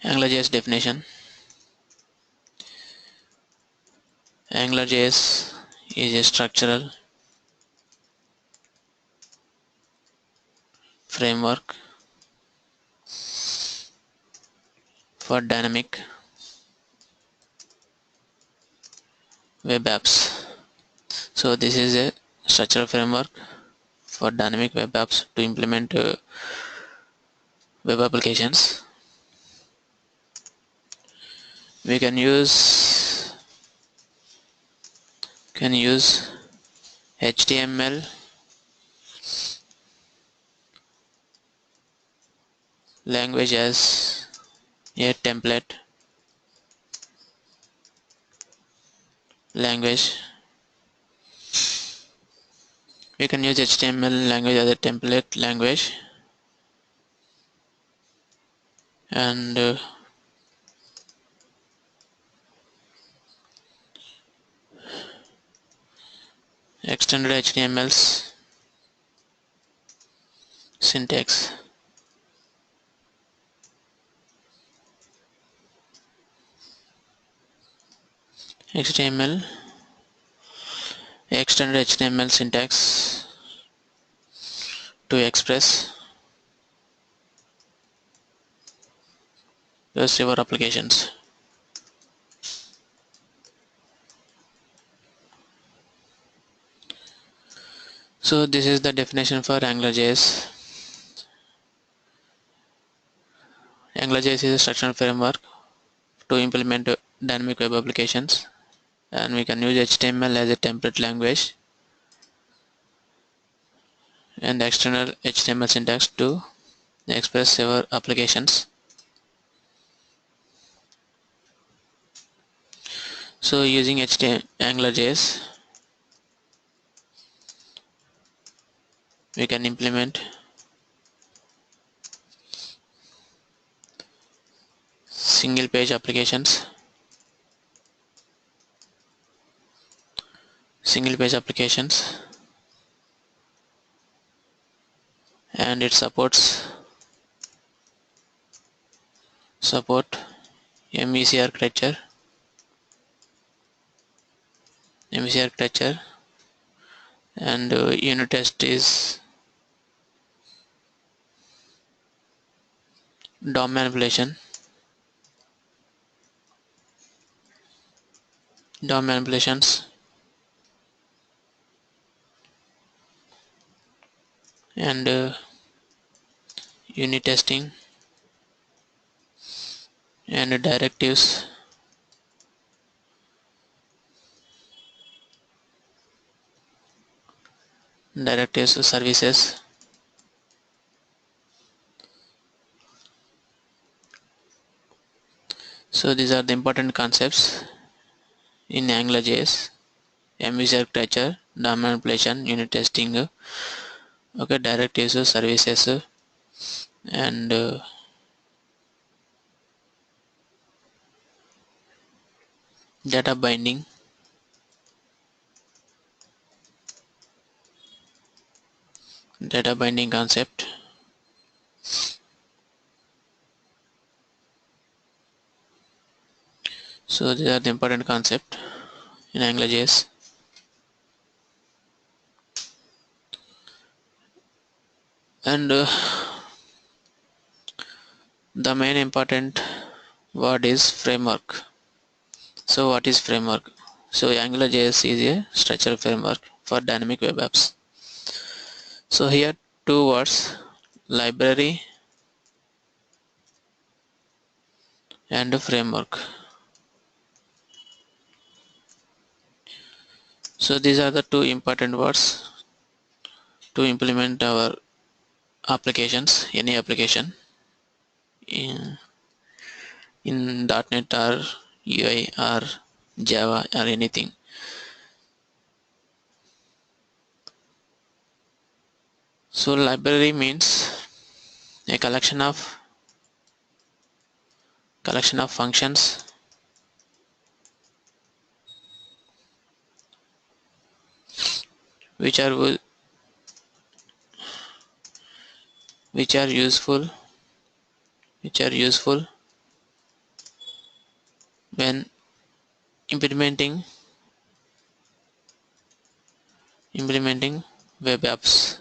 AngularJS definition. AngularJS is a structural framework for dynamic web apps. So this is a structural framework for dynamic web apps to implement web applications. We can use HTML language as a template language. We can use HTML language as a template language, and extended HTML's syntax. HTML extended HTML syntax to express your server applications. So this is the definition for AngularJS. AngularJS is a structural framework to implement dynamic web applications, and we can use HTML as a template language and external HTML syntax to express server applications. So using AngularJS, we can implement single page applications, and it support MVC architecture, and unit test is DOM manipulations. And unit testing and directives services. So these are the important concepts in AngularJS: MVC architecture, DOM manipulation, unit testing, okay, directives, services, and data binding. Concept. So these are the important concept in AngularJS. And the main important word is framework. So what is framework? So AngularJS is a structural framework for dynamic web apps. So here two words: library and framework. So these are the two important words to implement our applications, any application in .NET or UI or Java or anything. So library means a collection of functions which are useful implementing web apps,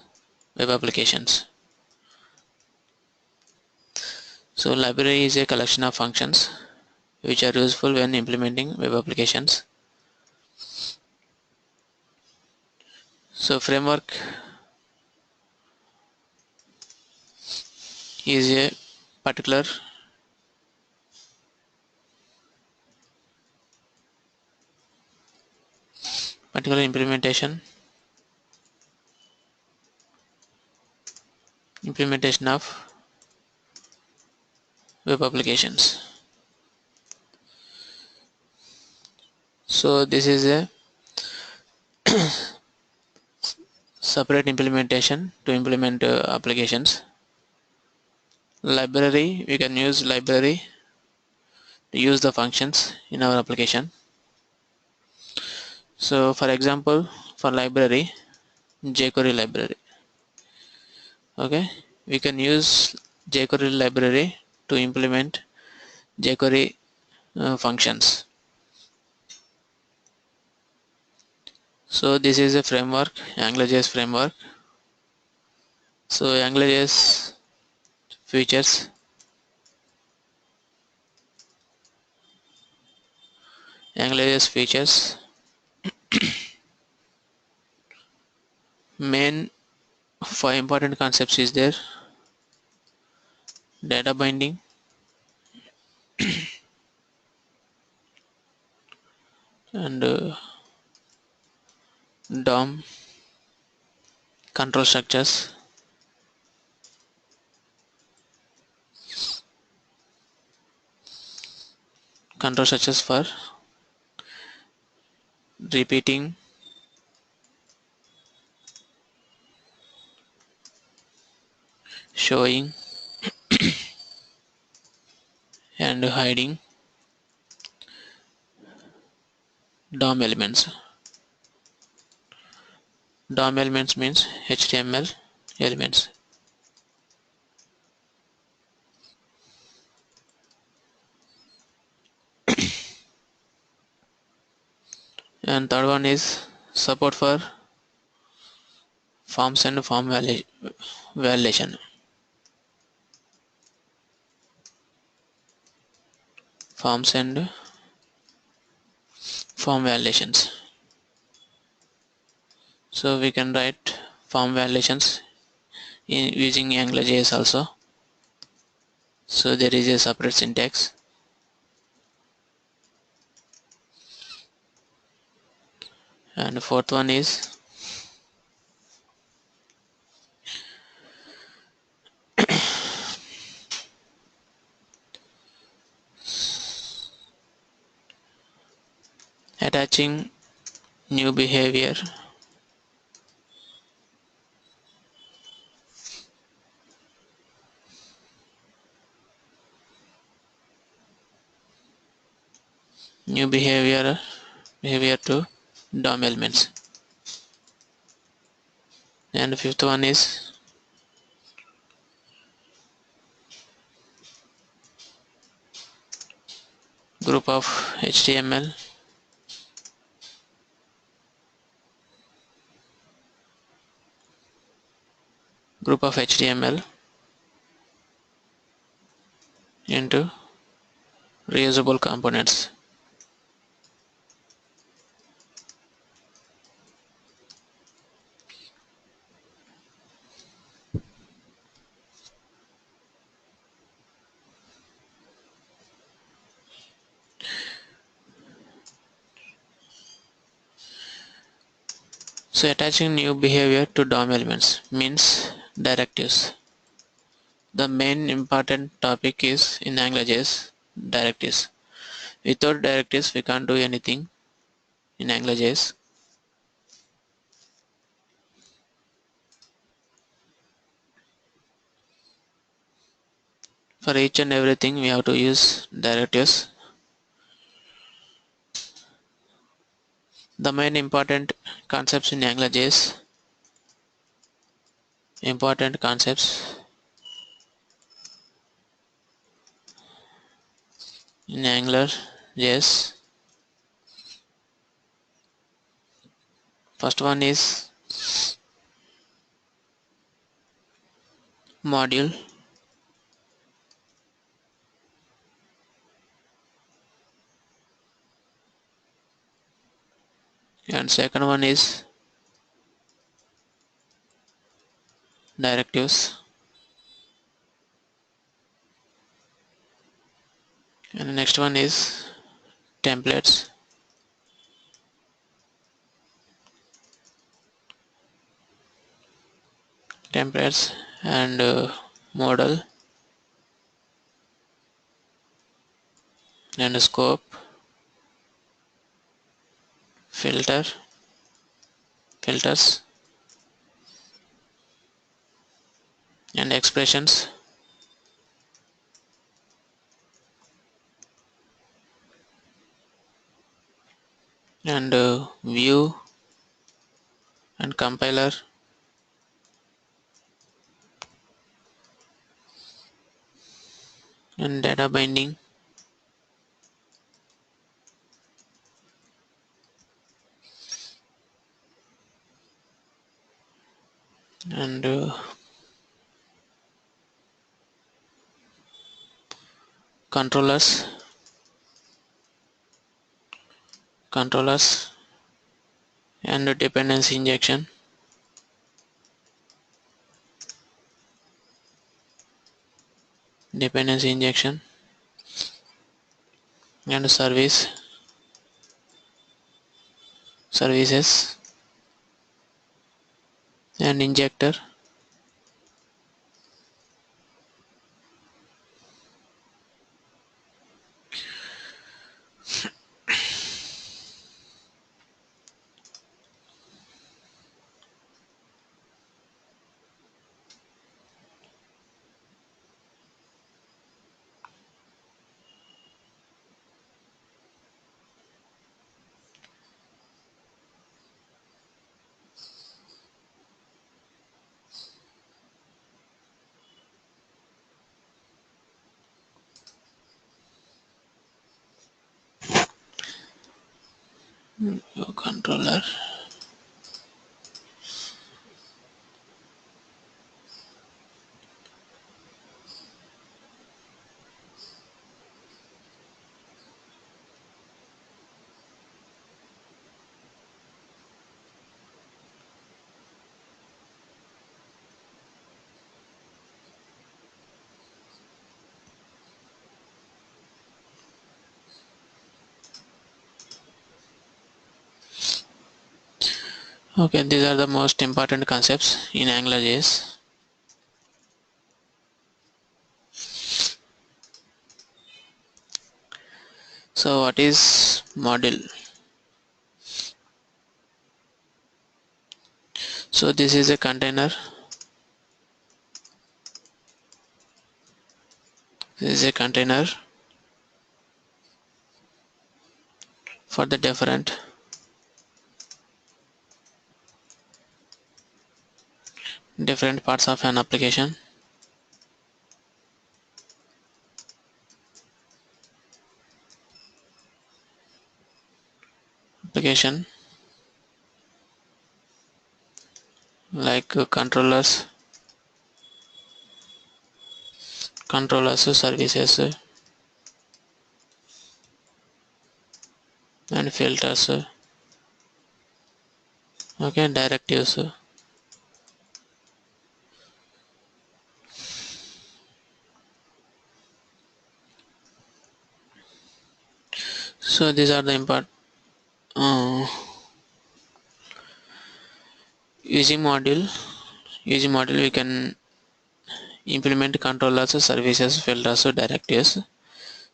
web applications. So library is a collection of functions which are useful when implementing web applications. So framework is a particular implementation of web applications. So this is a separate implementation to implement applications. Library, we can use library to use the functions in our application. So for example, for library, jQuery library. Okay, we can use jQuery library to implement jQuery functions. So this is a framework, AngularJS framework. So features AngularJS features main 5 important concepts is there: data binding, and DOM, control structures, for repeating, showing, and hiding DOM elements. DOM elements means HTML elements. And third one is support for forms and form validation. Forms and form validations. So we can write form validations using AngularJS also. So there is a separate syntax. And the fourth one is attaching new behavior behavior to DOM elements. And the fifth one is group of HTML into reusable components. So attaching new behavior to DOM elements means directives. The main important topic is in AngularJS directives. Without directives we can't do anything in AngularJS. For each and everything we have to use directives. The main important concepts in AngularJS in AngularJS First one is module, and second one is directives, and the next one is templates, and model and scope, filters, and expressions, and view and compiler, and data binding, and controllers, controllers, and dependency injection, and services, and injector. Controller. Okay, these are the most important concepts in AngularJS. So what is module? So this is a container. This is a container for the different parts of an application. Like controllers, services, and filters. Okay, directives. So these are the important. Using module we can implement controllers, services, filters, directives.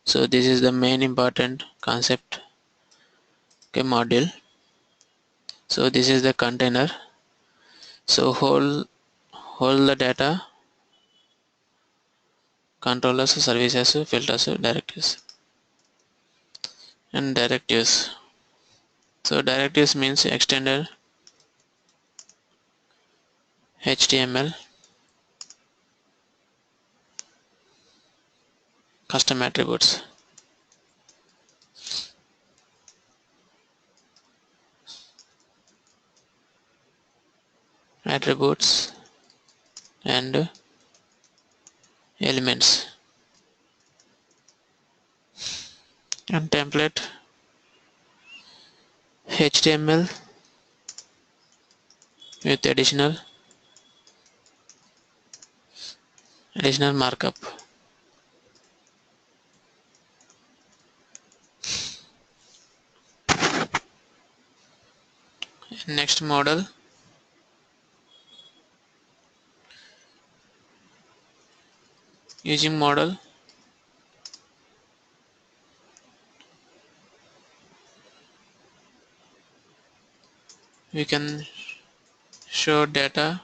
So this is the main important concept. Okay, module. So this is the container. So hold the data, controllers, services, filters, directives, and directives. So directives means extended HTML, custom attributes. attributes and elements, and template HTML with additional markup. Next model, using model we can show data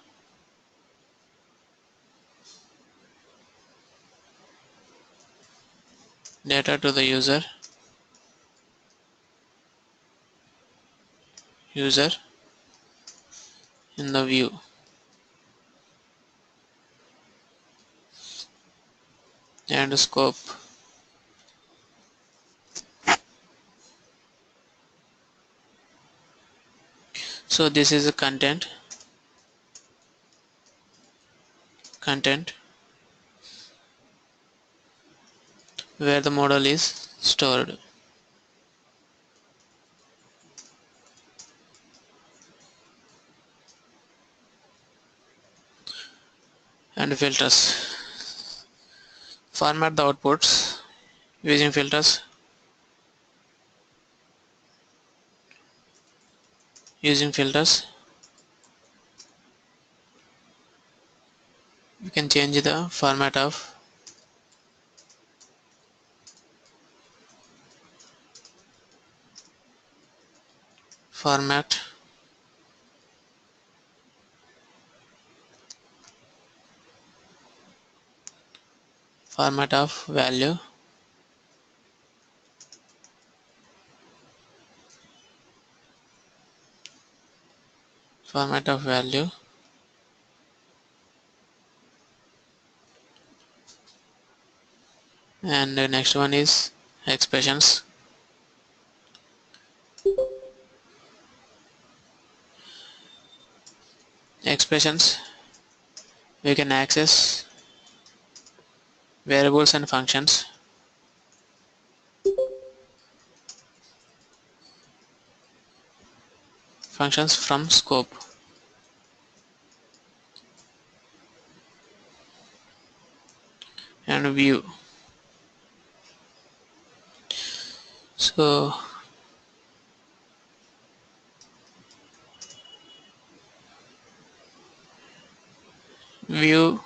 to the user in the view. And scope, so this is a content where the model is stored. And filters, format the outputs using filters. You can change the format of value, format of value and the next one is expressions. Expressions, we can access variables and functions from scope. And view, so view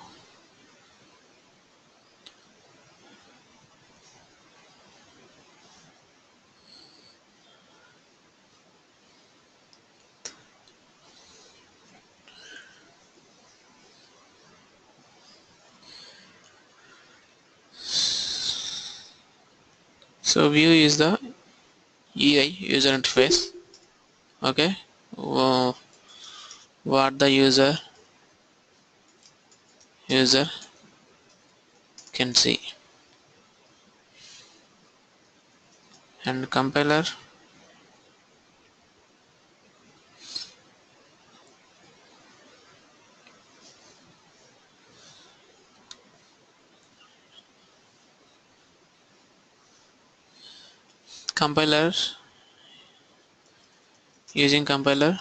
view is the UI, user interface. Okay, what the user can see. And compiler, using compiler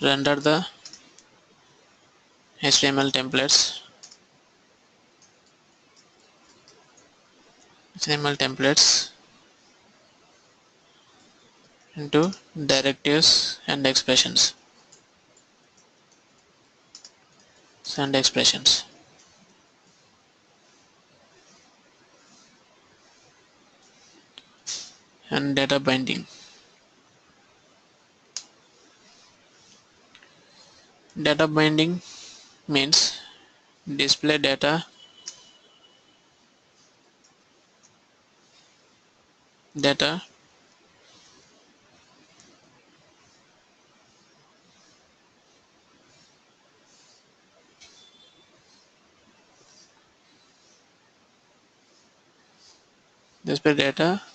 render the HTML templates into directives and expressions. And data binding, means display data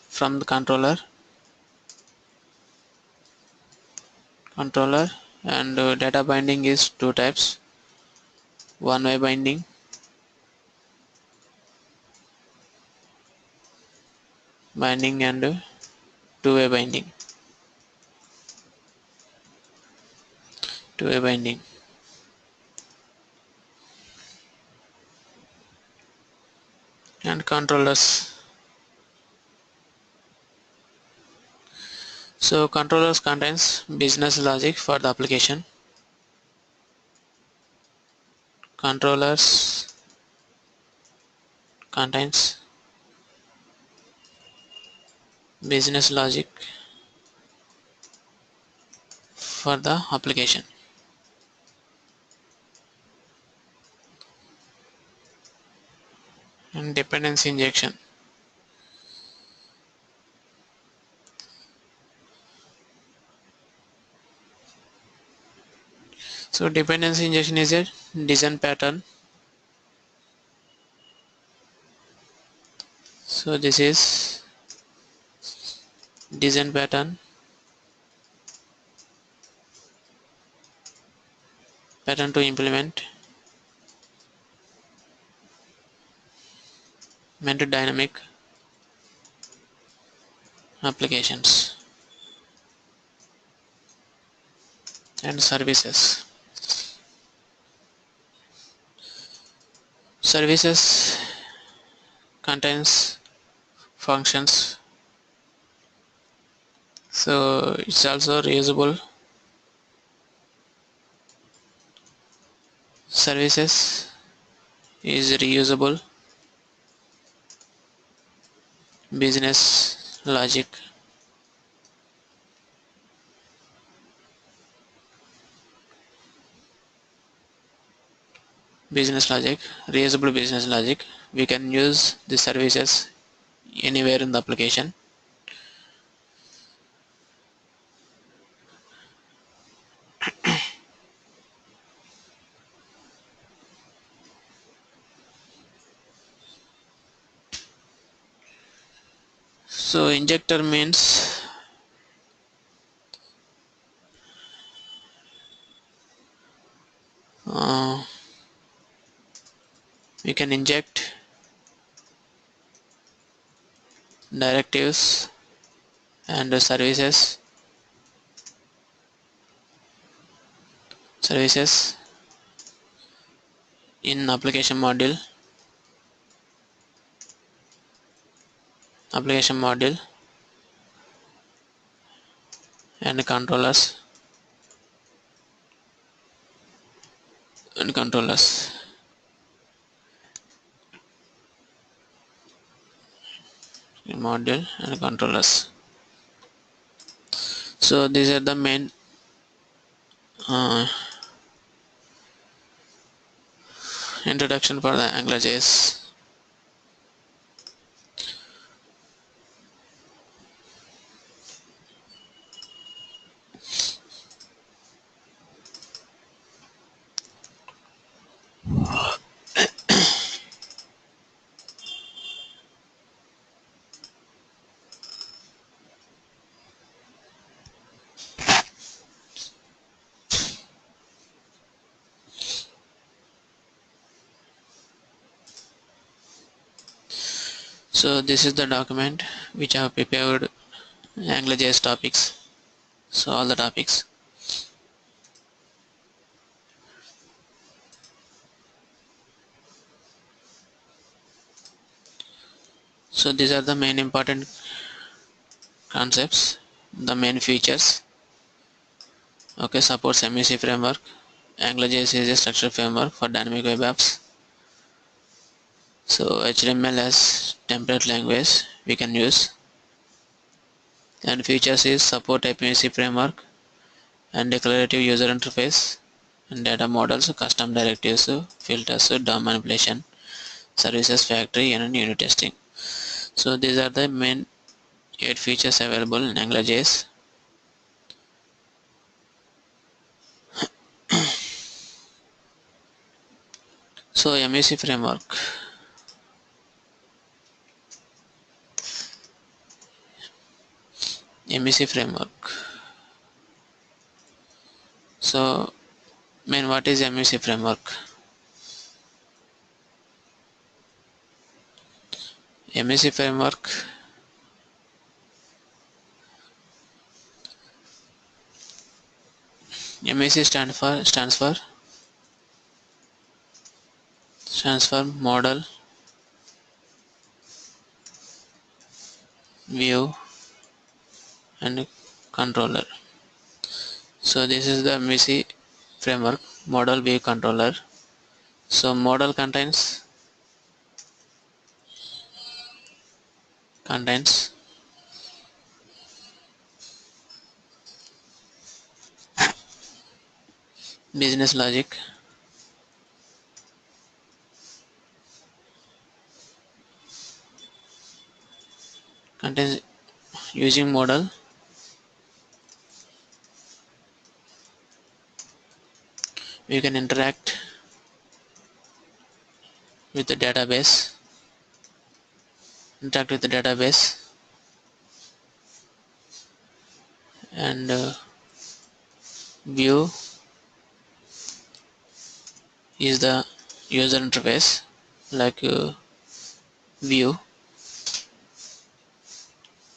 from the controller controller, and data binding is two types: one-way binding and two-way binding. And controllers. So controllers contains business logic for the application. Controllers contains business logic for the application. And dependency injection. So dependency injection is a design pattern. So this is design pattern to implement meant to dynamic applications. And services. Services contains functions. So it's also reusable. Services is reusable business logic. Reusable business logic. We can use the services anywhere in the application. So injector means we can inject directives and services in application module and controllers module and controllers. So these are the main introduction for the AngularJS. So this is the document which I have prepared AngularJS topics. So all the topics. So these are the main important concepts, the main features. Okay, supports MVC framework. AngularJS is a structured framework for dynamic web apps. So HTML as template language we can use. And features is support MVC framework and declarative user interface and data models, custom directives, filters, DOM manipulation, services factory, and unit testing. So these are the main 8 features available in AngularJS. So MVC framework. MVC framework. So what is MVC framework? MVC framework MVC stands for model, view and controller. So this is the MVC framework, model, view, controller. So model contains business logic, contains using model we can with the database interact with the database and view is the user interface, like view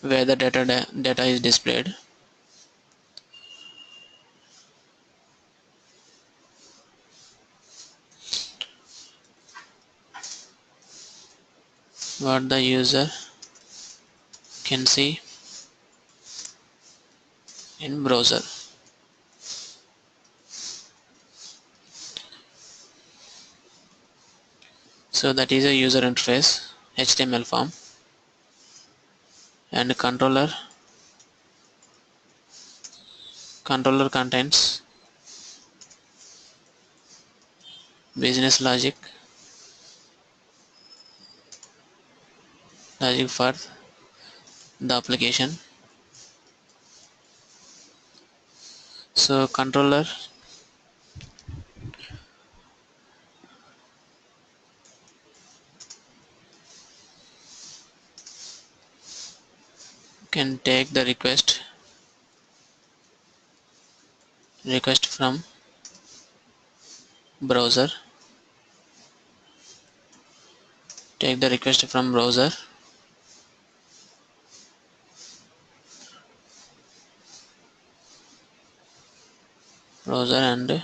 where the data is displayed. What the user can see in browser. So that is a user interface HTML form. And controller contains business logic for the application. So controller can take the request from browser, take the request from browser and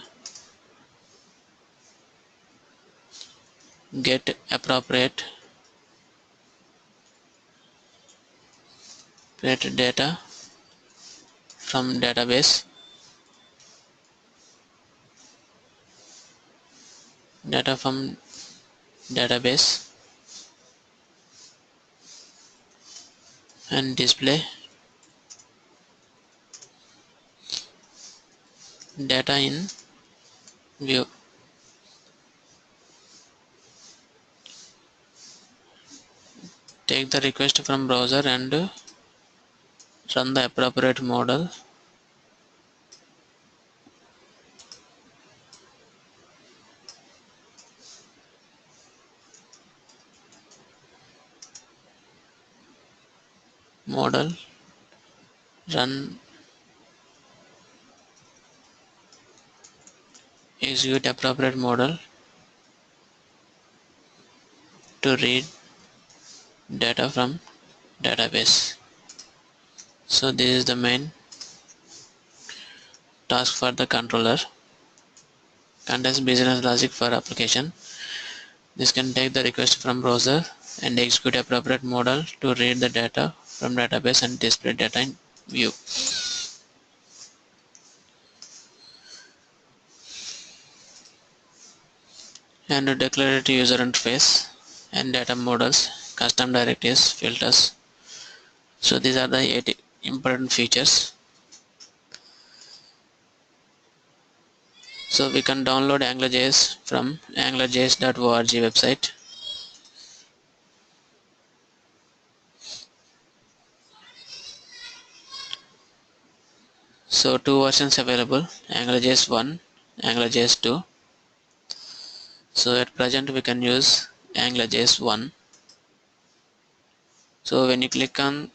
get appropriate data from database and display data in view. Take the request from browser and run the appropriate model run execute appropriate model to read data from database. So this is the main task for the controller. Contains business logic for application. This can take the request from browser and execute appropriate model to read the data from database and display data in view. And declarative user interface and data models, custom directives, filters. So these are the 8 important features. So we can download AngularJS from angularjs.org website. So 2 versions available, AngularJS 1, AngularJS 2. So at present we can use AngularJS 1. So when you click on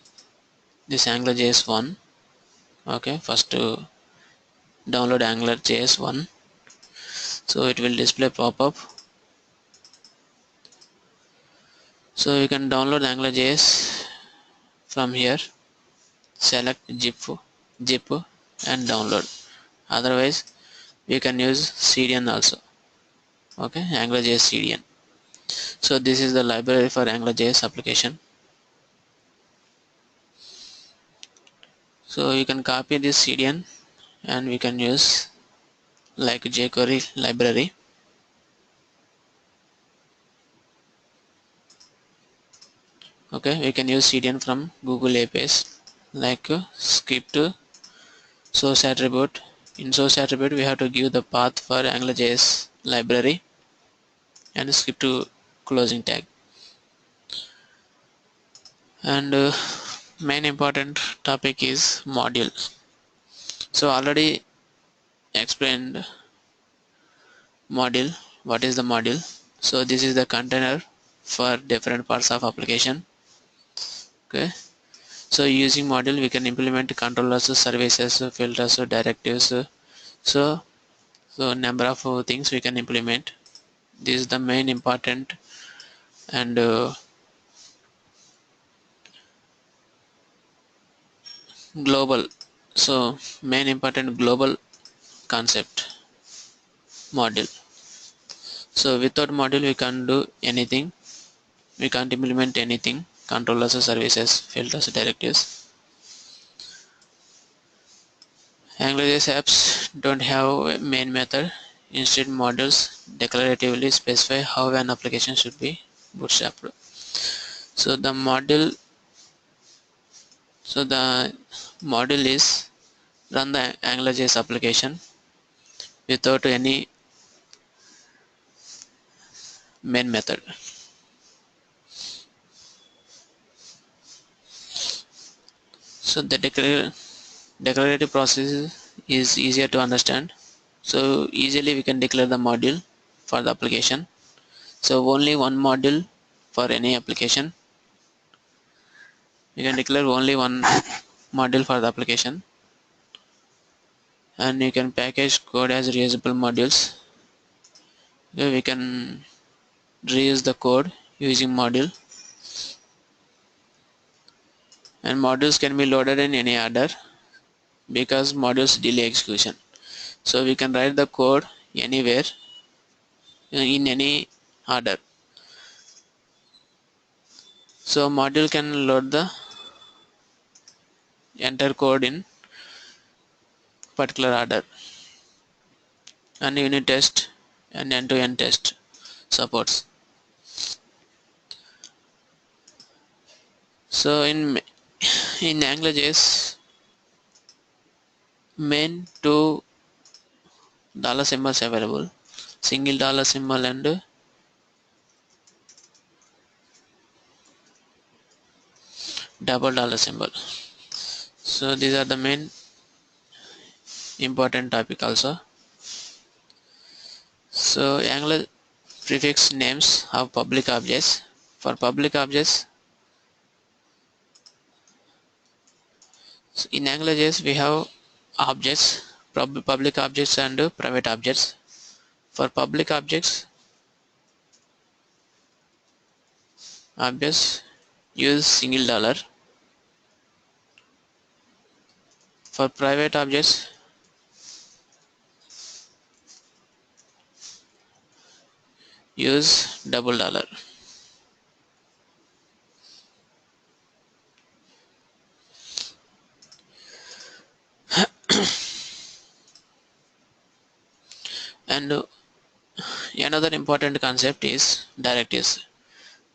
this AngularJS 1, okay, first download AngularJS 1. So it will display pop-up. So you can download AngularJS from here. Select zip and download. Otherwise we can use CDN also. Okay, AngularJS CDN. So this is the library for AngularJS application. So you can copy this CDN and we can use like jQuery library. Okay, we can use CDN from Google APIs like script source attribute. In source attribute we have to give the path for AngularJS library and script to closing tag. And main important topic is module. So already explained module. What is the module? So this is the container for different parts of application. Okay, so using module we can implement controllers, services, filters, directives. So number of things we can implement. This is the main important and global. So main important global concept module. So without module we can't do anything. We can't implement anything. Controllers, services, filters, directives. AngularJS apps don't have a main method. Instead, modules declaratively specify how an application should be bootstrapped. So the module is run the AngularJS application without any main method. So the declarative process is easier to understand. So easily we can declare the module for the application. So only one module for any application. You can declare only one module for the application, and you can package code as reusable modules. Okay, we can reuse the code using module, and modules can be loaded in any order because modules delay execution. So we can write the code anywhere in any order. So module can load the entire code in particular order, and unit test and end-to-end test supports. So in AngularJS, main two dollar symbols available, single dollar symbol and double dollar symbol. So these are the main important topic also. So Angular prefix names have public objects. For public objects, in AngularJS we have objects, public objects and private objects. For public objects use single dollar. For private objects use double dollar. And another important concept is directives.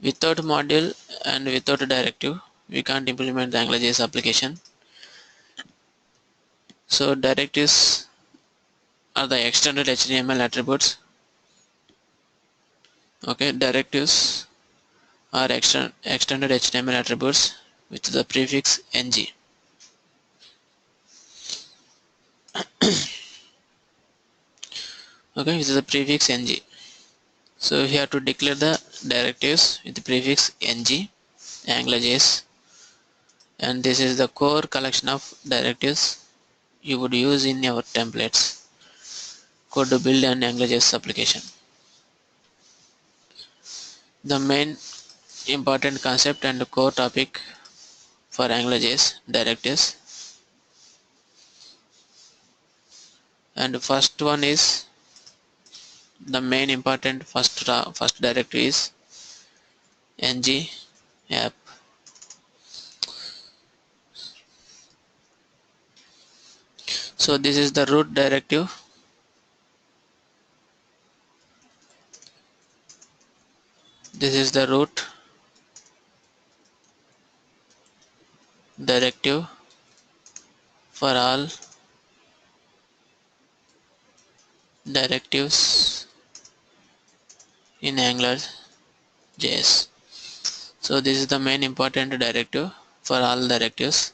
Without module and without a directive, we can't implement the AngularJS application. So directives are the extended HTML attributes. Okay, directives are extended HTML attributes with the prefix ng. Okay, with the prefix ng. So we have to declare the directives with the prefix ng, AngularJS, and this is the core collection of directives. you would use in your templates code to build an AngularJS application. The main important concept and core topic for AngularJS directives, and first one is the main important first directory is ng app. So this is the root directive. This is the root directive for all directives in AngularJS. So this is the main important directive for all directives.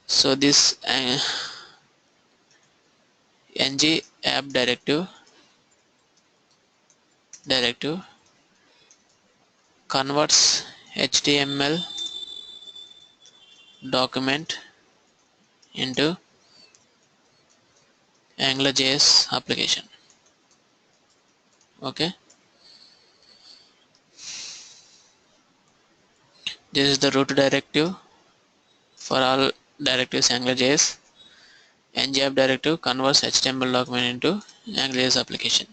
So this ng app directive converts HTML document into AngularJS application. Okay, this is the root directive for all directives AngularJS. ng app directive converts HTML document into AngularJS application.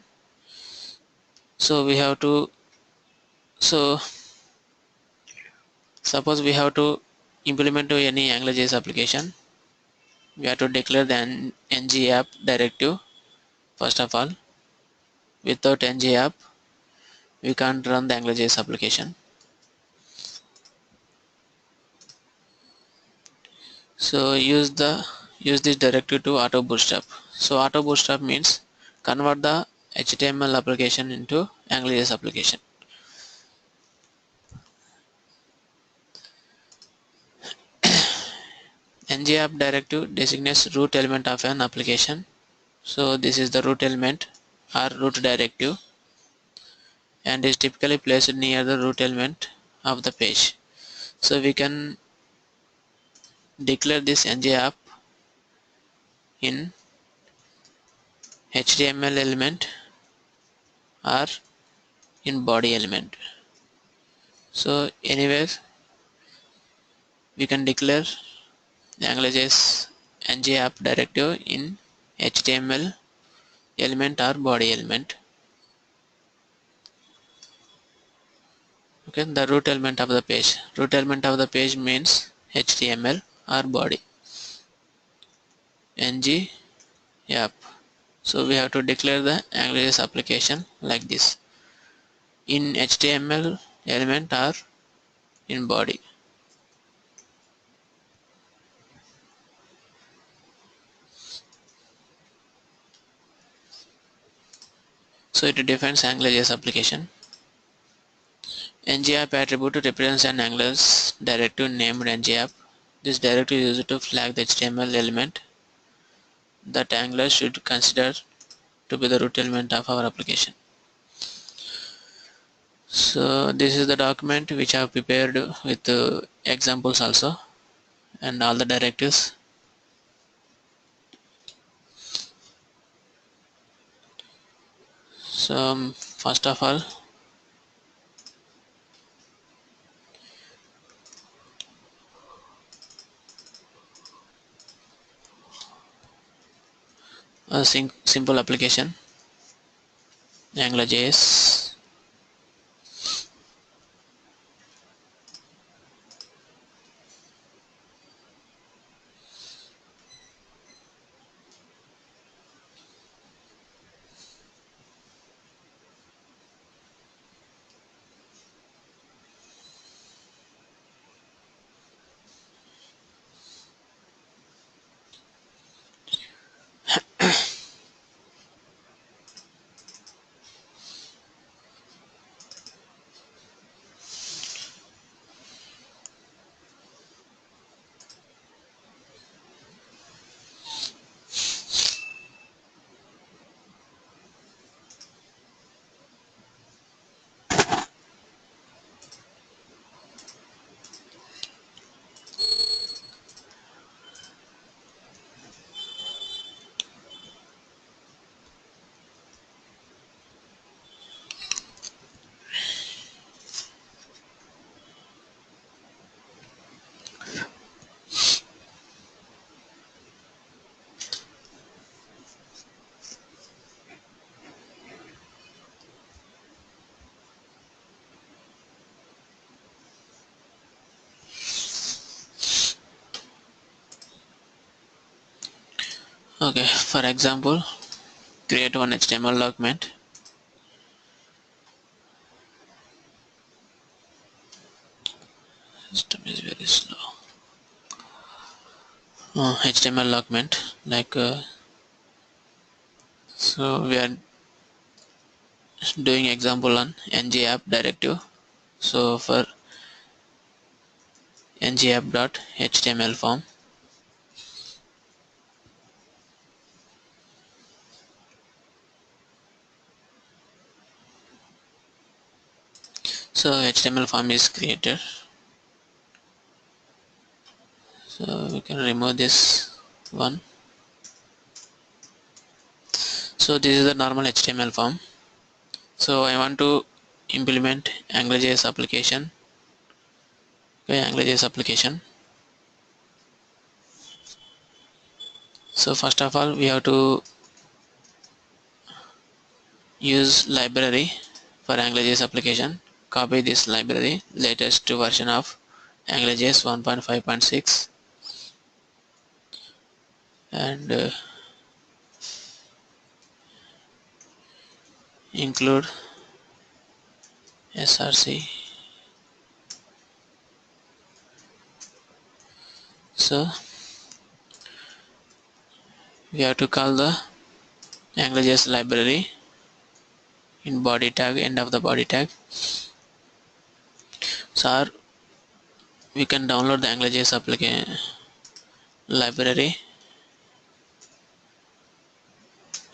So we have to, so suppose we have to implement to any AngularJS application, we have to declare the ng app directive first of all. Without ng app, we can't run the AngularJS application. So use this directive to auto bootstrap. So auto bootstrap means convert the HTML application into AngularJS application. ng app directive designates root element of an application. So this is the root element or root directive and is typically placed near the root element of the page. So we can declare this ng app in HTML element or in body element. So anywhere we can declare the AngularJS ng app directive in HTML element or body element. Okay, the root element of the page. Root element of the page means HTML or body. ng app. So we have to declare the AngularJS application like this in HTML element or in body. So it defines AngularJS application. ng app attribute represents an Angular directive named ng app. This directive is used to flag the HTML element that Angular should consider to be the root element of our application. So this is the document which I have prepared with examples also and all the directives. So first of all, a simple application AngularJS. Okay, for example, create one HTML document. System is very slow. HTML document so we are doing example on ng app directive. So for ng app.html form, so HTML form is created. So we can remove this one. So this is the normal HTML form. So I want to implement AngularJS application. Okay, AngularJS application. So first of all, we have to use library for AngularJS application. Copy this library, latest version of AngularJS 1.5.6, and include src. So we have to call the AngularJS library in body tag, end of the body tag. So we can download the AngularJS application library.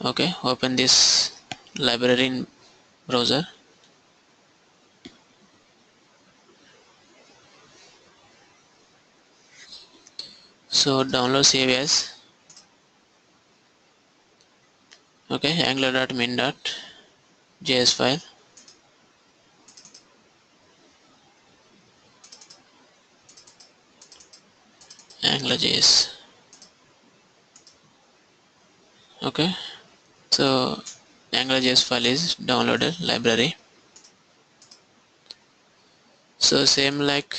Okay, open this library in browser. So download save as. Okay, angular.min.js file. AngularJS. Okay, so AngularJS file is downloaded library. So same like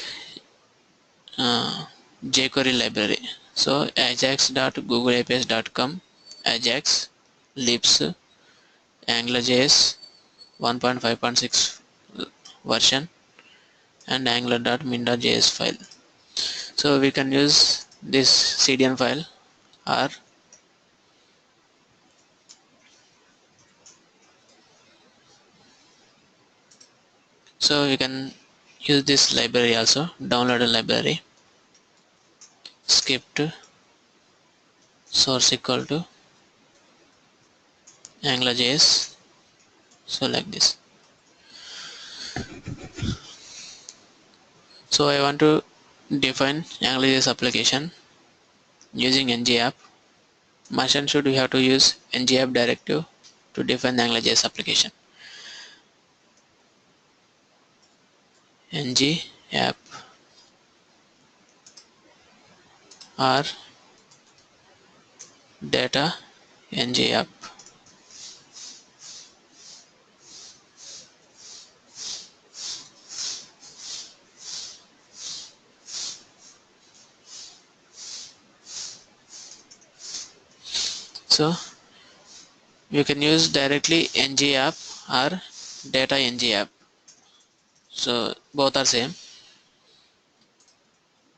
jQuery library. So ajax.googleapis.com, Ajax, libs, AngularJS 1.5.6 version, and angular.min.js file. So we can use this CDN file, or so we can use this library also, download a library, script source equal to AngularJS. So like this. So I want to define AngularJS application using ng app. Must and should we have to use ng app directive to define the AngularJS application. ng app or data ng app. So you can use directly ng app or data ng app. So both are same.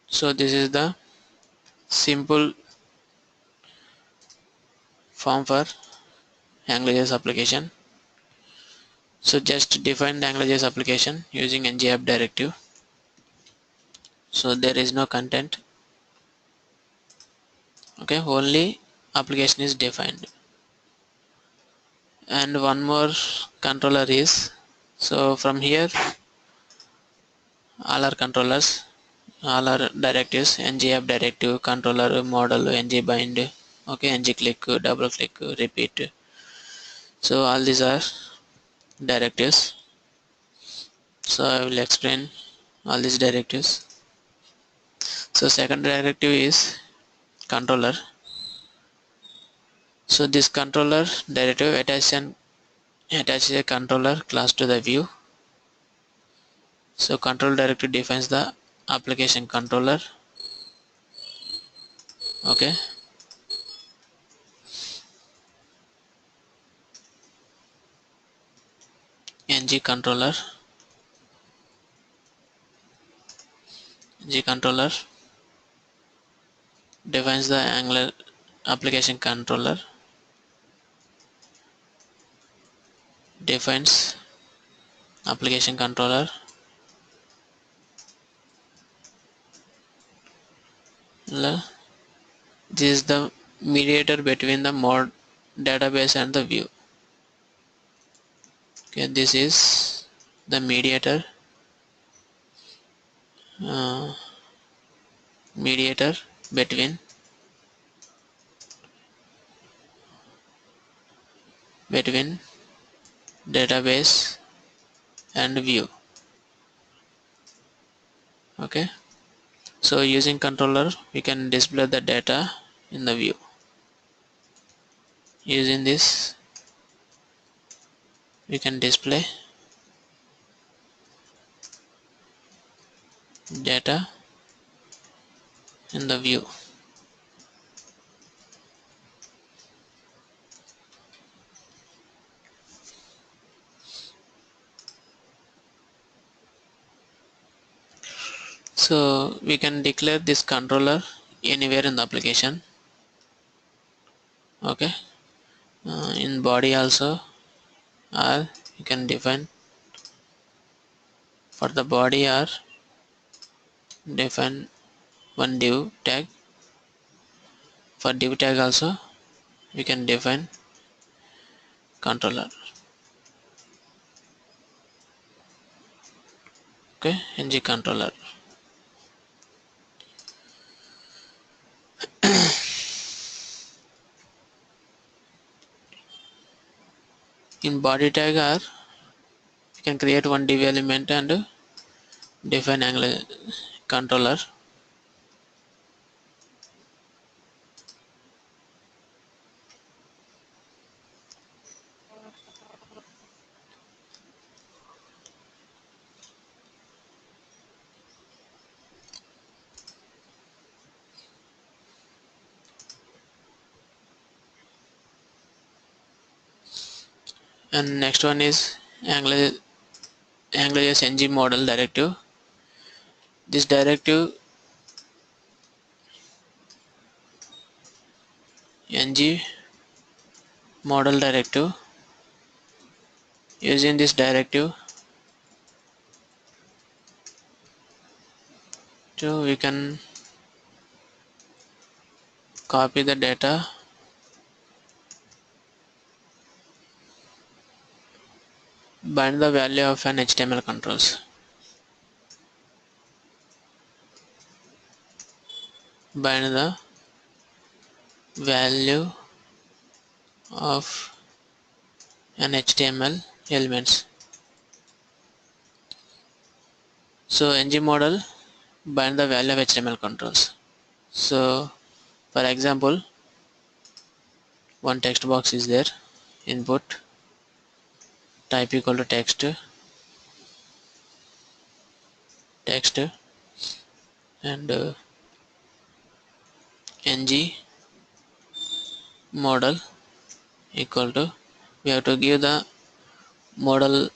So this is the simple form for AngularJS application. So just define the AngularJS application using ng app directive. So there is no content. Okay, only application is defined. And one more controller is, so from here all our controllers, all our directives, ng app directive, controller, model, ng bind, okay, ng click, double click, repeat. So all these are directives. So I will explain all these directives. So second directive is controller. So this controller directive attaches a controller class to the view. So control directive defines the application controller. Okay. ng controller. G controller defines the Angular application controller, defines application controller. This is the mediator between the mod database and the view. Okay, this is the mediator uh, mediator between database and view. Okay, so using controller we can display the data in the view. Using this we can display data in the view. So we can declare this controller anywhere in the application. Okay, in body also, or you can define for the body, or define one div tag. For div tag also we can define controller. Okay, ng controller. In body tag, or you can create one div element and define Angular controller. And next one is AngularJS ng model directive. This directive ng model directive, using this directive so we can copy the data, bind the value of an HTML controls, bind the value of an HTML elements. So ng model bind the value of HTML controls. So for example, one text box is there, input type equal to text, and ng model equal to, we have to give the model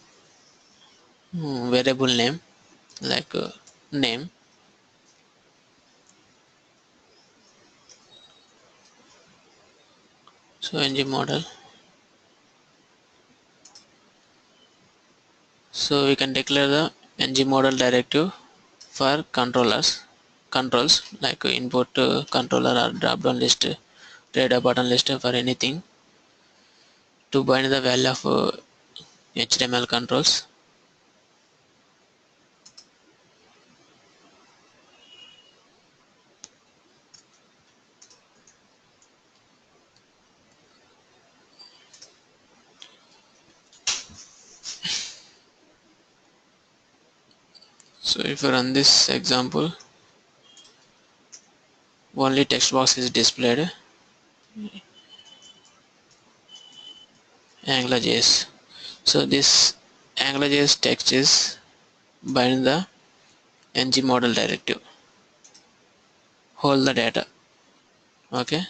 variable name, like name. So ng model, so we can declare the ng model directive for controls like input controller or drop down list, radar button list, for anything to bind the value of HTML controls. So if you run this example, only text box is displayed, AngularJS. So this AngularJS text is bind the ng model directive, hold the data. Okay,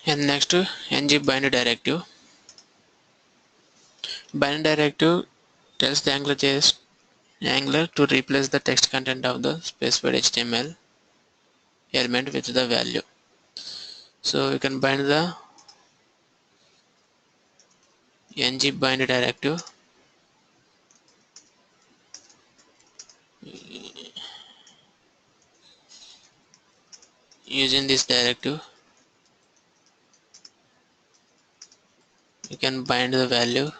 And next, ng bind directive. Bind directive tells the Angular to replace the text content of the specified HTML element with the value. So you can bind the ng bind directive using this directive. You can bind the value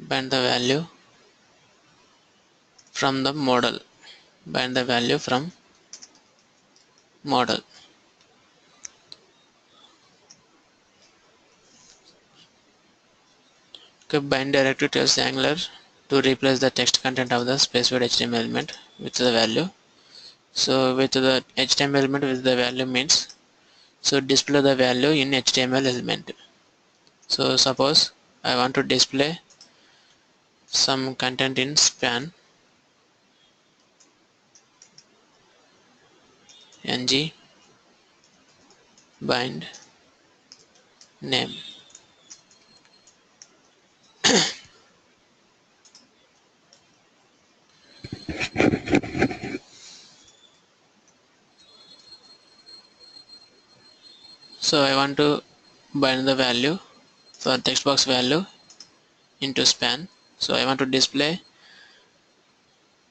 bind the value from the model, bind the value from model. Okay, bind directive tells Angular to replace the text content of the specified HTML element with the value. So with the HTML element with the value means, so display the value in HTML element. So suppose I want to display some content in span, ng bind name. So I want to bind the value for text box value into span. So I want to display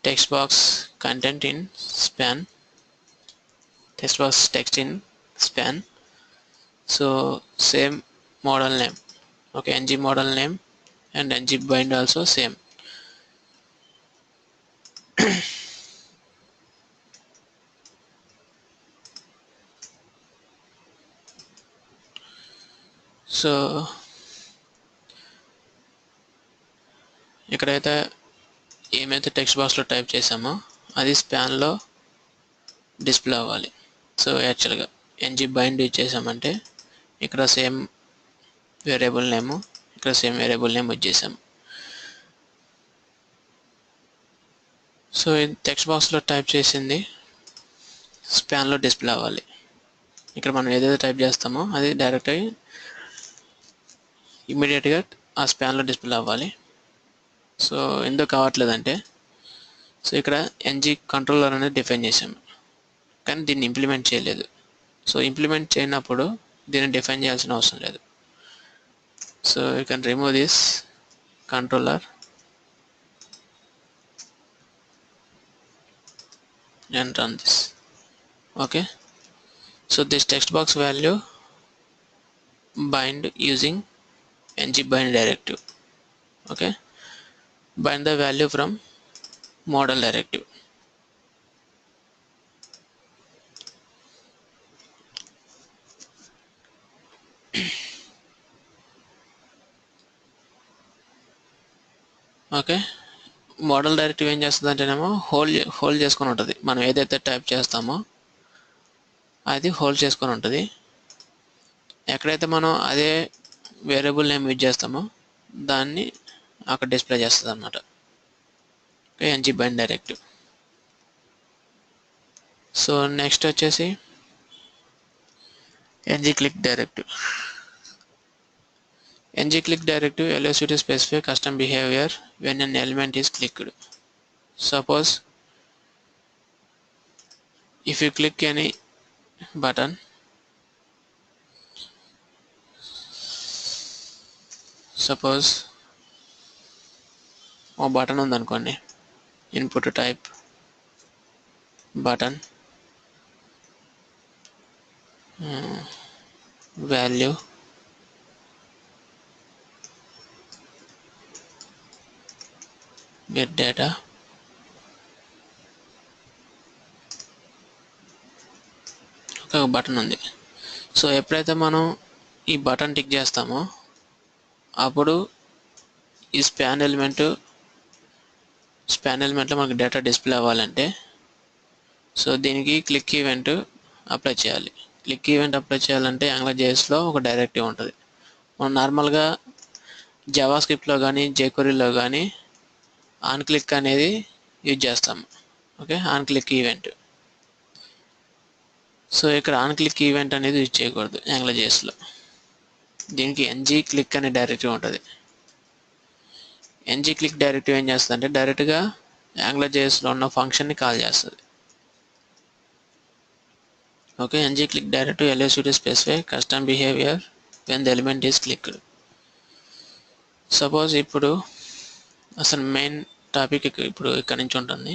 text box content in span, text box text in span. So same model name. Okay, ng model name and ng bind also same. So ఇక్కడైతే ఏమైతే text బాక్స్లో type చేసామో అది స్పాన్లో display అవ్వాలి. So యాక్చువల్గా ng bind ఇచ్చేసామంటే ఇక్కడ same variable నేము, ఇక్కడ same variable name వచ్చేసాము. సో టెక్స్ట్ బాక్స్లో టైప్ చేసింది స్పాన్లో డిస్ప్లే అవ్వాలి. ఇక్కడ మనం ఏదైతే టైప్ చేస్తామో అది డైరెక్ట్గా ఇమీడియట్గా ఆ స్పాన్లో డిస్ప్లే అవ్వాలి. సో ఎందుకు కావట్లేదంటే, సో ఇక్కడ ng కంట్రోలర్ అనేది డిఫైన్ చేసాము కానీ దీన్ని ఇంప్లిమెంట్ చేయలేదు. సో ఇంప్లిమెంట్ చేయనప్పుడు దీన్ని డిఫైన్ చేయాల్సిన అవసరం లేదు. So you can remove this controller and run this. Okay, so this text box value bind using ng bind directive. Okay, bind the value from model directive. Okay, model directive ఏం చేస్తుంది అంటేనేమో hold చేసుకొని ఉంటుంది. మనం ఏదైతే type చేస్తామో అది hold చేసుకొని ఉంటుంది. ఎక్కడైతే మనం అదే వేరియబుల్ నేమ్ యూజ్ చేస్తామో దాన్ని అక్కడ డిస్ప్లే చేస్తుంది అన్నమాట. ng bind directive. So next వచ్చేసి ng click directive. ng click directive allows you to specify custom behavior when an element is clicked. Suppose if you click any button, suppose oh button ఉందనుకోండి, input type button value get data, ఒక button ఉంది. So ఎప్పుడైతే మనం ఈ button tick చేస్తామో అప్పుడు ఈ span ఎలిమెంట్లో మనకు డేటా డిస్ప్లే అవ్వాలంటే సో దీనికి క్లిక్ ఈవెంట్ అప్లై చేయాలి. క్లిక్ ఈవెంట్ అప్లై చేయాలంటే AngularJSలో ఒక డైరెక్టివ్ ఉంటుంది. మనం నార్మల్గా జావాస్క్రిప్ట్లో కానీ jQueryలో కానీ ఆన్ క్లిక్ అనేది యూజ్ చేస్తాము. Okay, on click event. So ఇక్కడ ఆన్ క్లిక్ ఈవెంట్ అనేది యూజ్ చేయకూడదు AngularJSలో. దీనికి ng క్లిక్ అనే డైరెక్టివ్ ఉంటుంది. ng క్లిక్ డైరెక్టివ్ ఏం చేస్తుందంటే డైరెక్ట్గా AngularJSలో ఉన్న ఫంక్షన్ని కాల్ చేస్తుంది. Okay, ng click directive allows you to specify custom behavior when the element is clicked. Suppose ఇప్పుడు అసలు మెయిన్ టాపిక్ ఇప్పుడు ఇక్కడ నుంచి ఉంటుంది.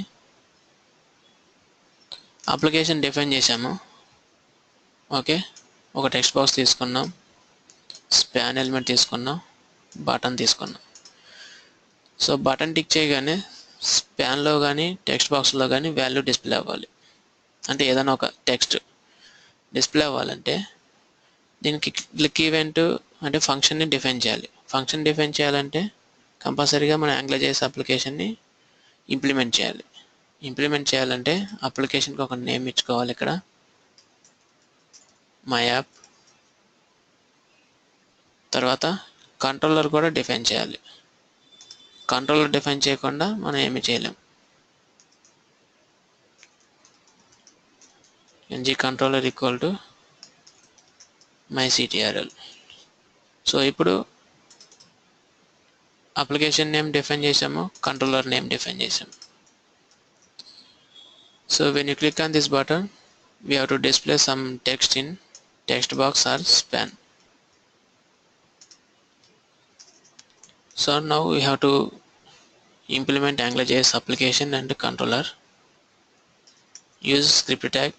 అప్లికేషన్ డిఫైన్ చేసాము. ఓకే, ఒక టెక్స్ట్ బాక్స్ తీసుకున్నాం, స్పాన్ ఎలిమెంట్ తీసుకున్నాం, బటన్ తీసుకున్నాం. సో బటన్ టిక్ చేయగానే స్పాన్లో కానీ టెక్స్ట్ బాక్స్లో కానీ వాల్యూ డిస్ప్లే అవ్వాలి. అంటే ఏదైనా ఒక టెక్స్ట్ డిస్ప్లే అవ్వాలంటే దీనికి క్లిక్ ఈవెంట్ అంటే ఫంక్షన్ని డిఫైన్ చేయాలి. ఫంక్షన్ డిఫైన్ చేయాలంటే కంపల్సరీగా మన AngularJS అప్లికేషన్ని ఇంప్లిమెంట్ చేయాలి. ఇంప్లిమెంట్ చేయాలంటే అప్లికేషన్కి ఒక నేమ్ ఇచ్చుకోవాలి. ఇక్కడ మై యాప్, తర్వాత కంట్రోలర్ కూడా డిఫైన్ చేయాలి. కంట్రోలర్ డిఫైన్ చేయకుండా మనం ఏమి చేయలేం. ng controller equal to myCTRL. So ఇప్పుడు అప్లికేషన్ నేమ్ డిఫైన్ చేసాము, కంట్రోలర్ నేమ్ డిఫైన్ చేసాము. So when you click on this button, we have to display some text in text box or span. So now we have to implement AngularJS application and controller. Use script tag.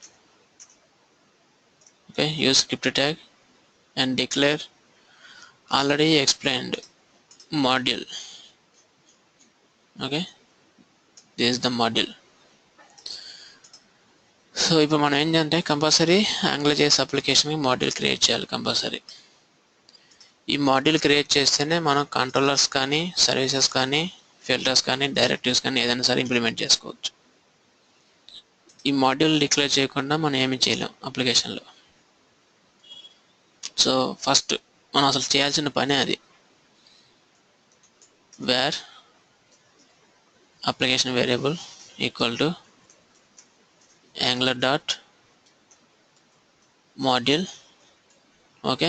Okay, use script tag and declare already explained module. Okay, this is the module. So ఇప్పుడు మనం ఏంటంటే compulsory AngularJS అప్లికేషన్కి module create చేయాలి compulsory. ఈ module create చేస్తేనే మనం controllers కానీ services కానీ filters కానీ డైరెక్టివ్స్ కానీ ఏదైనా సరే ఇంప్లిమెంట్ చేసుకోవచ్చు. ఈ మాడ్యూల్ డిక్లేర్ చేయకుండా మనం ఏమి చేయలేం అప్లికేషన్లో. సో ఫస్ట్ మనం అసలు చేయాల్సిన పని అది. Var application variable equal to angular.module. Okay,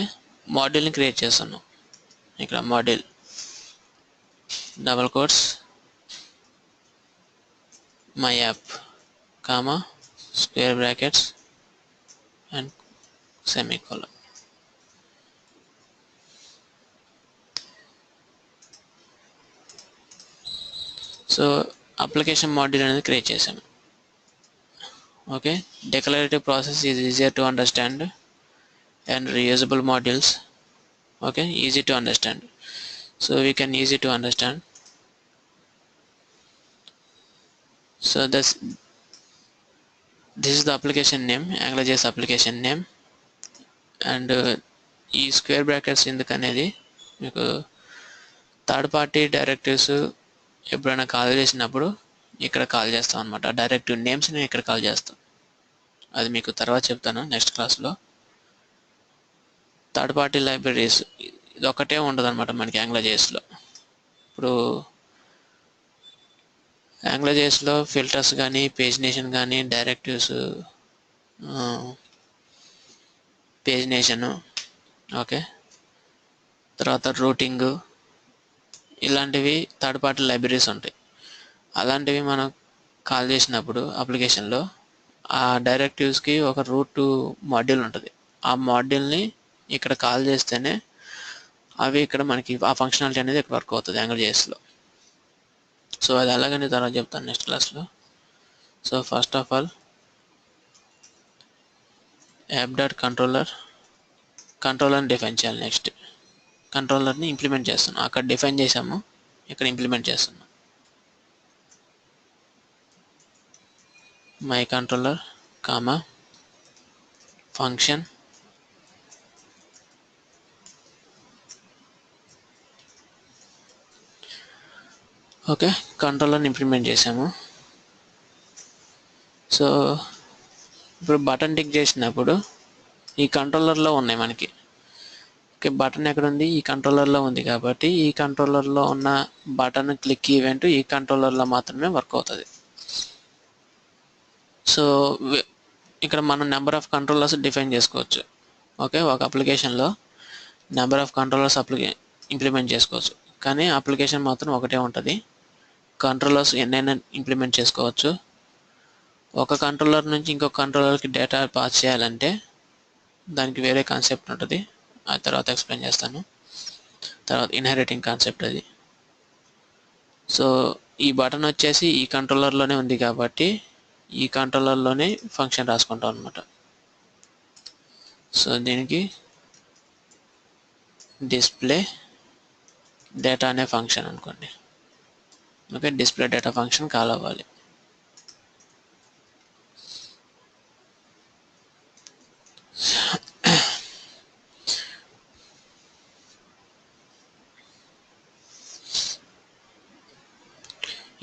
మాడ్యూల్ని క్రియేట్ చేస్తున్నాం. ఇక్కడ module double quotes my app comma square brackets and semicolon. So application module అనేది క్రియేట్ చేసాము. Okay, declarative process is easier to understand and reusable modules. Okay, easy to understand, so we can easy to understand. So this is the application name, AngularJS application name, and ఈ square brackets ఎందుకనేది మీకు third party directives ఎప్పుడైనా call చేసినప్పుడు ఇక్కడ call చేస్తాం అనమాట. Directive నేమ్స్ని ఇక్కడ call చేస్తాం. అది మీకు తర్వాత చెప్తాను నెక్స్ట్ క్లాస్లో. థర్డ్ పార్టీ లైబ్రరీస్ ఇది ఒకటే ఉండదు అనమాట మనకి AngularJSలో. ఇప్పుడు AngularJSలో ఫిల్టర్స్ కానీ పేజినేషన్ కానీ డైరెక్టివ్స్ పేజినేషను, ఓకే, తర్వాత రూటింగ్, ఇలాంటివి థర్డ్ పార్టీ లైబ్రరీస్ ఉంటాయి. అలాంటివి మనం కాల్ చేసినప్పుడు అప్లికేషన్లో ఆ డైరెక్టివ్స్కి ఒక రూట్ మాడ్యూల్ ఉంటుంది. ఆ మాడ్యూల్ని ఇక్కడ కాల్ చేస్తేనే అవి ఇక్కడ మనకి ఆ ఫంక్షనాలిటీ అనేది ఇక్కడ వర్క్ అవుతుంది AngularJSలో. సో అది అలాగనే తర్వాత చెప్తాను నెక్స్ట్ క్లాస్లో. సో ఫస్ట్ ఆఫ్ ఆల్ యాప్.కంట్రోలర్ని డిఫైన్ చేయాలి. నెక్స్ట్ కంట్రోలర్ని ఇంప్లిమెంట్ చేస్తున్నాం. అక్కడ డిఫైన్ చేసాము, ఇక్కడ ఇంప్లిమెంట్ చేస్తున్నాం. My controller comma function okay, కంట్రోలర్ని ఇంప్లిమెంట్ చేసాము. సో ఇప్పుడు బటన్ టిక్ చేసినప్పుడు ఈ కంట్రోలర్లో ఉన్నాయి మనకి. ఓకే, బటన్ ఎక్కడ ఉంది? ఈ కంట్రోలర్లో ఉంది. కాబట్టి ఈ కంట్రోలర్లో ఉన్న బటన్ క్లిక్ ఈవెంట్ ఈ కంట్రోలర్లో మాత్రమే వర్క్ అవుతుంది. సో ఇక్కడ మనం నెంబర్ ఆఫ్ కంట్రోలర్స్ డిఫైన్ చేసుకోవచ్చు. ఓకే, ఒక అప్లికేషన్లో నెంబర్ ఆఫ్ కంట్రోలర్స్ ఇంప్లిమెంట్ చేసుకోవచ్చు, కానీ అప్లికేషన్ మాత్రం ఒకటే ఉంటుంది. కంట్రోలర్స్ ఎన్నైనా ఇంప్లిమెంట్ చేసుకోవచ్చు. ఒక కంట్రోలర్ నుంచి ఇంకొక కంట్రోలర్కి డేటా పాస్ చేయాలంటే దానికి వేరే కాన్సెప్ట్ ఉంటుంది, ఆ తర్వాత ఎక్స్ప్లెయిన్ చేస్తాను. తర్వాత ఇన్హెరిటింగ్ కాన్సెప్ట్ అది. సో ఈ బటన్ వచ్చేసి ఈ కంట్రోలర్లోనే ఉంది కాబట్టి ఈ కంట్రోలర్లోనే ఫంక్షన్ రాసుకుంటాం అనమాట. సో దీనికి డిస్ప్లే డేటా అనే ఫంక్షన్ అనుకోండి. Okay, display data function call అవ్వాలి.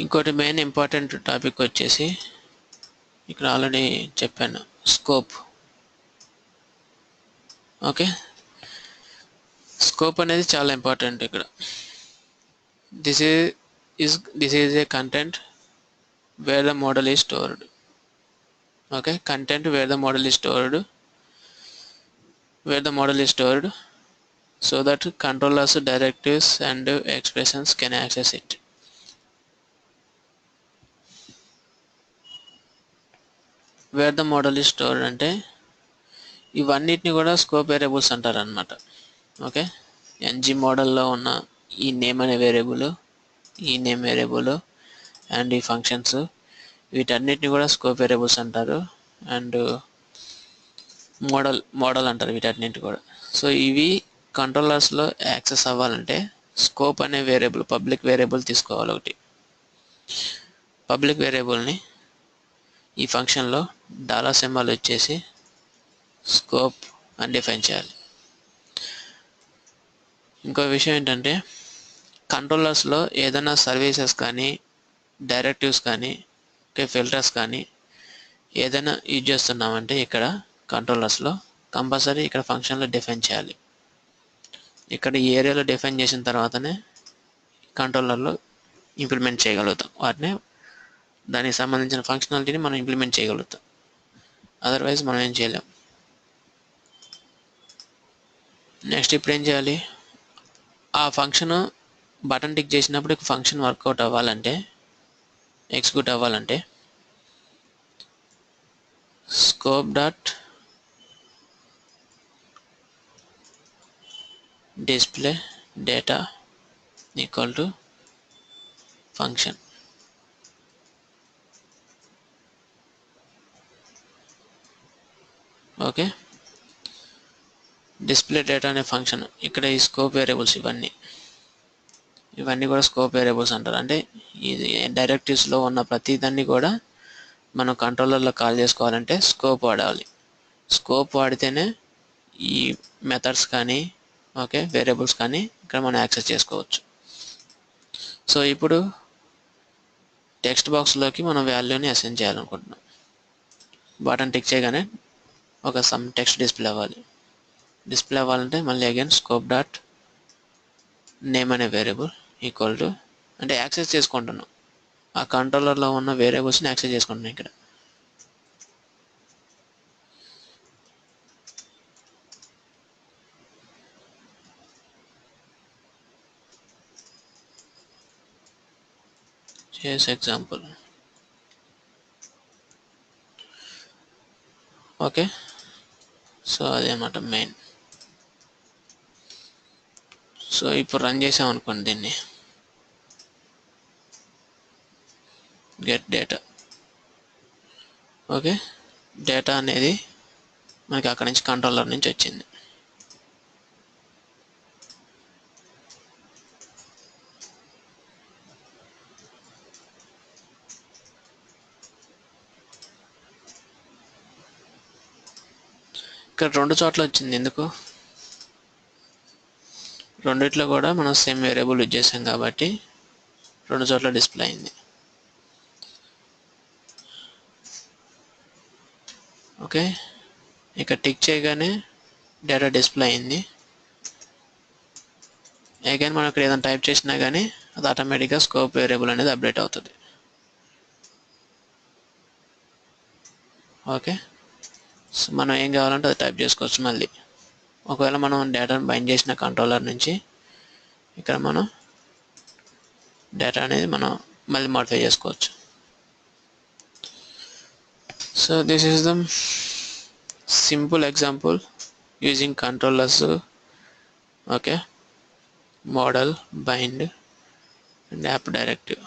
ఇంకోటి మెయిన్ ఇంపార్టెంట్ టాపిక్ వచ్చేసి ఇక్కడ ఆల్రెడీ చెప్పాను, స్కోప్. ఓకే, స్కోప్ అనేది చాలా ఇంపార్టెంట్ ఇక్కడ. This is a content wear the model is stored. Okay, content wear the model is stored so that controllers, directives and expressions can access it. Wear the model is stored అంటే ఇవన్నిటిని కూడా scope variables అంటారు అనమాట. Okay, NG మోడల్లో ఉన్న ఈ name అనే variable, ఈ నేమ్ వేరియబుల్ అండ్ ఈ ఫంక్షన్స్, వీటన్నిటిని కూడా స్కోప్ వేరియబుల్స్ అంటారు. అండ్ మోడల్ అంటారు వీటన్నిటిని కూడా. సో ఇవి కంట్రోలర్స్లో యాక్సెస్ అవ్వాలంటే స్కోప్ అనే వేరియబుల్, పబ్లిక్ వేరియబుల్ తీసుకోవాలి ఒకటి. పబ్లిక్ వేరియబుల్ని ఈ ఫంక్షన్లో $సింబల్ వచ్చేసి స్కోప్ అని డిఫైన్ చేయాలి. ఇంకో విషయం ఏంటంటే కంట్రోలర్స్లో ఏదైనా సర్వీసెస్ కానీ, డైరెక్టివ్స్ కానీ, ఫిల్టర్స్ కానీ ఏదైనా యూజ్ చేస్తున్నామంటే ఇక్కడ కంట్రోలర్స్లో కంపల్సరీ ఇక్కడ ఫంక్షన్లో డిఫైన్ చేయాలి. ఇక్కడ ఈ ఏరియాలో డిఫైన్ చేసిన తర్వాతనే కంట్రోలర్లో ఇంప్లిమెంట్ చేయగలుగుతాం వాటిని, దానికి సంబంధించిన ఫంక్షనాలిటీని మనం ఇంప్లిమెంట్ చేయగలుగుతాం. అదర్వైజ్ మనం ఏం చేయలేం. నెక్స్ట్ ఇప్పుడు ఏం చేయాలి, ఆ ఫంక్షన్ బటన్ టిక్ చేసినప్పుడు ఫంక్షన్ వర్కౌట్ అవ్వాలంటే, ఎగ్జిక్యూట్ అవ్వాలంటే scope dot display data equal to function. Okay, display data అనే ఫంక్షన్, ఇక్కడ ఈ స్కోప్ వేరియబుల్స్ ఇవన్నీ కూడా స్కోప్ వేరియబుల్స్ అంటారు. అంటే ఇది డైరెక్టివ్స్లో ఉన్న ప్రతిదాన్ని కూడా మనం కంట్రోలర్లో కాల్ చేసుకోవాలంటే స్కోప్ వాడాలి. స్కోప్ వాడితేనే ఈ మెథడ్స్ కానీ, ఓకే, వేరియబుల్స్ కానీ ఇక్కడ మనం యాక్సెస్ చేసుకోవచ్చు. సో ఇప్పుడు టెక్స్ట్ బాక్స్లోకి మనం వాల్యూని అసైన్ చేయాలనుకుంటున్నాం. బటన్ టిక్ చేయగానే ఒక సమ్ టెక్స్ట్ డిస్ప్లే అవ్వాలంటే మళ్ళీ అగైన్ స్కోప్ డాట్ నేమ్ అనే వేరియబుల్ ఈక్వల్ టు, అంటే యాక్సెస్ చేసుకుంటున్నాం, ఆ కంట్రోలర్లో ఉన్న వేరియబుల్స్ని యాక్సెస్ చేసుకుంటున్నాం. ఇక్కడ చేసే ఎగ్జాంపుల్. ఓకే, సో అదేమాట మెయిన్. సో ఇప్పుడు రన్ చేసాం అనుకోండి దీన్ని, గెట్ డేటా. ఓకే, డేటా అనేది మనకి అక్కడ నుంచి కంట్రోలర్ నుంచి వచ్చింది. ఇక్కడ 2 చోట్ల వచ్చింది. ఎందుకు? రెండిట్లో కూడా మనం సేమ్ వేరియబుల్ యూజ్ చేసాం కాబట్టి 2 చోట్ల డిస్ప్లే అయింది. ఓకే, ఇక్కడ టిక్ చేయగానే డేటా డిస్ప్లే అయింది. అగైన్ మనం ఇక్కడ ఏదైనా టైప్ చేసినా కానీ అది ఆటోమేటిక్గా స్కోప్ వేరియబుల్ అనేది అప్డేట్ అవుతుంది. ఓకే, సో మనం ఏం కావాలంటే అది టైప్ చేసుకోవచ్చు. మళ్ళీ ఒకవేళ మనం డేటాను బైండ్ చేసిన కంట్రోలర్ నుంచి ఇక్కడ మనం డేటా అనేది మనం మళ్ళీ మాడిఫై చేసుకోవచ్చు. So this is the simple example using controllers, okay, model, bind and app directive.